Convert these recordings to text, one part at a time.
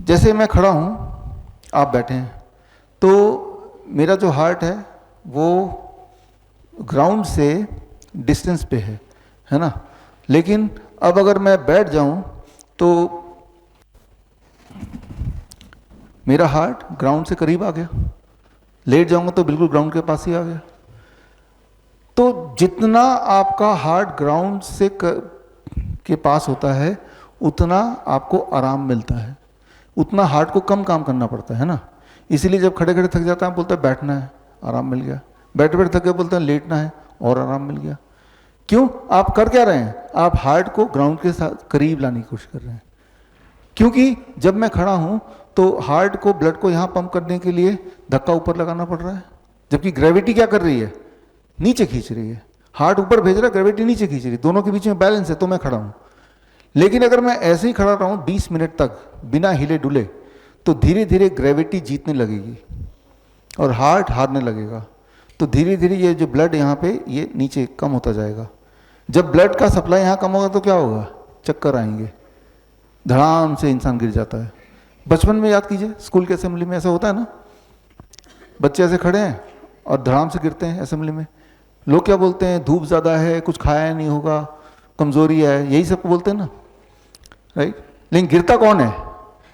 जैसे मैं खड़ा हूँ, आप बैठे हैं, तो मेरा जो हार्ट है वो ग्राउंड से डिस्टेंस पे है ना। लेकिन अब अगर मैं बैठ जाऊं तो मेरा हार्ट ग्राउंड से करीब आ गया, लेट जाऊंगा तो बिल्कुल ग्राउंड के पास ही आ गया। तो जितना आपका हार्ट ग्राउंड से के पास होता है उतना आपको आराम मिलता है, उतना हार्ट को कम काम करना पड़ता है ना। इसीलिए जब खड़े खड़े थक जाता है बोलता है बैठना है, आराम मिल गया। बैठे बैठे थक गए बोलते हैं लेटना है और आराम मिल गया। क्यों? आप कर क्या रहे हैं? आप हार्ट को ग्राउंड के साथ करीब लाने की कोशिश कर रहे हैं। क्योंकि जब मैं खड़ा हूं तो हार्ट को, ब्लड को यहां पंप करने के लिए धक्का ऊपर लगाना पड़ रहा है, जबकि ग्रेविटी क्या कर रही है? नीचे खींच रही है। हार्ट ऊपर भेज रहा है, ग्रेविटी नीचे खींच रही है, दोनों के बीच में बैलेंस है, तो मैं खड़ा हूं। लेकिन अगर मैं ऐसे ही खड़ा रहूं 20 मिनट तक बिना हिले डुले तो धीरे धीरे ग्रेविटी जीतने लगेगी और हार्ट हारने लगेगा। तो धीरे धीरे ये जो ब्लड यहाँ पे ये नीचे कम होता जाएगा। जब ब्लड का सप्लाई यहाँ कम होगा तो क्या होगा? चक्कर आएंगे, धड़ाम से इंसान गिर जाता है। बचपन में याद कीजिए, स्कूल के असेंबली में ऐसा होता है ना, बच्चे ऐसे खड़े हैं और धड़ाम से गिरते हैं असेंबली में। लोग क्या बोलते हैं? धूप ज़्यादा है, कुछ खाया नहीं होगा, कमजोरी है, यही सब बोलते हैं ना, राइट। लेकिन गिरता कौन है?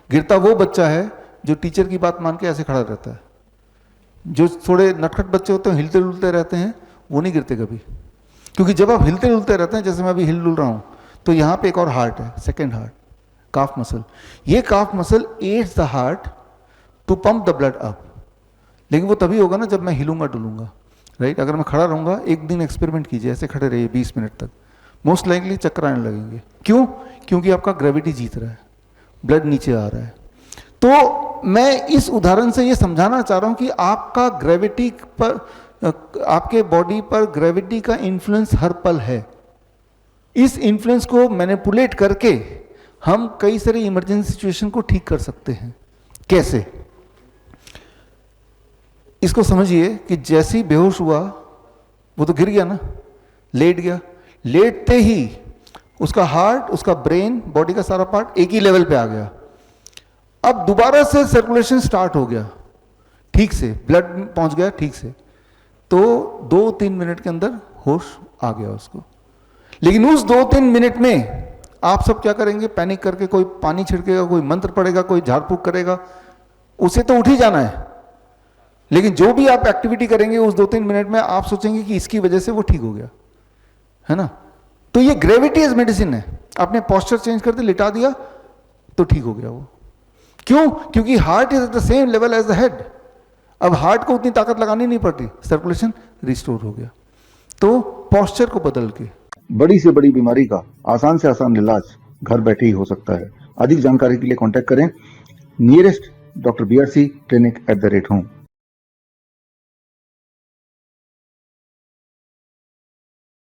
गिरता वो बच्चा है जो टीचर की बात मान के ऐसे खड़ा रहता है। जो थोड़े नटखट बच्चे होते हैं, हिलते डुलते रहते हैं, वो नहीं गिरते कभी। क्योंकि जब आप हिलते डुलते रहते हैं, जैसे मैं अभी हिल डुल रहा हूँ, तो यहाँ पे एक और हार्ट है, सेकेंड हार्ट, काफ मसल। ये calf muscle aids the heart to pump the blood up. लेकिन वो तभी होगा ना जब मैं हिलूंगा डुलूंगा, राइट। अगर मैं खड़ा रहूंगा, एक दिन एक्सपेरिमेंट कीजिए, ऐसे खड़े रहिए 20 मिनट तक, मोस्ट लाइकली चक्कर आने लगेंगे। क्यों? क्योंकि आपका ग्रेविटी जीत रहा है, ब्लड नीचे आ रहा है। तो मैं इस उदाहरण से ये समझाना चाह रहा हूं कि आपका ग्रेविटी पर, आपके बॉडी पर ग्रेविटी का इन्फ्लुएंस हर पल है। इस इन्फ्लुएंस को मैनिपुलेट करके हम कई सारी इमरजेंसी सिचुएशन को ठीक कर सकते हैं। कैसे? इसको समझिए कि जैसे ही बेहोश हुआ वो तो गिर गया ना, लेट गया। लेटते ही उसका हार्ट, उसका ब्रेन, बॉडी का सारा पार्ट एक ही लेवल पे आ गया। अब दोबारा से सर्कुलेशन स्टार्ट हो गया ठीक से, ब्लड पहुंच गया ठीक से, तो 2-3 मिनट के अंदर होश आ गया उसको। लेकिन उस 2-3 मिनट में आप सब क्या करेंगे? पैनिक करके कोई पानी छिड़केगा, कोई मंत्र पड़ेगा, कोई झाड़ फूक करेगा, उसे तो उठ ही जाना है। लेकिन जो भी आप एक्टिविटी करेंगे उस 2-3 मिनट में आप सोचेंगे कि इसकी वजह से वो ठीक हो गया, है ना। तो ये ग्रेविटी एज मेडिसिन है। आपने पोस्चर चेंज कर दिया, लिटा दिया, तो ठीक हो गया वो। क्यों? क्योंकि heart is at the same level as the head. अब हार्ट को उतनी ताकत लगानी नहीं पड़ती, सर्कुलेशन रिस्टोर हो गया। तो पोस्चर को बदल के बड़ी से बड़ी बीमारी का आसान से आसान इलाज घर बैठे ही हो सकता है। अधिक जानकारी के लिए कांटेक्ट करें नियरेस्ट डॉक्टर BRC clinic@home।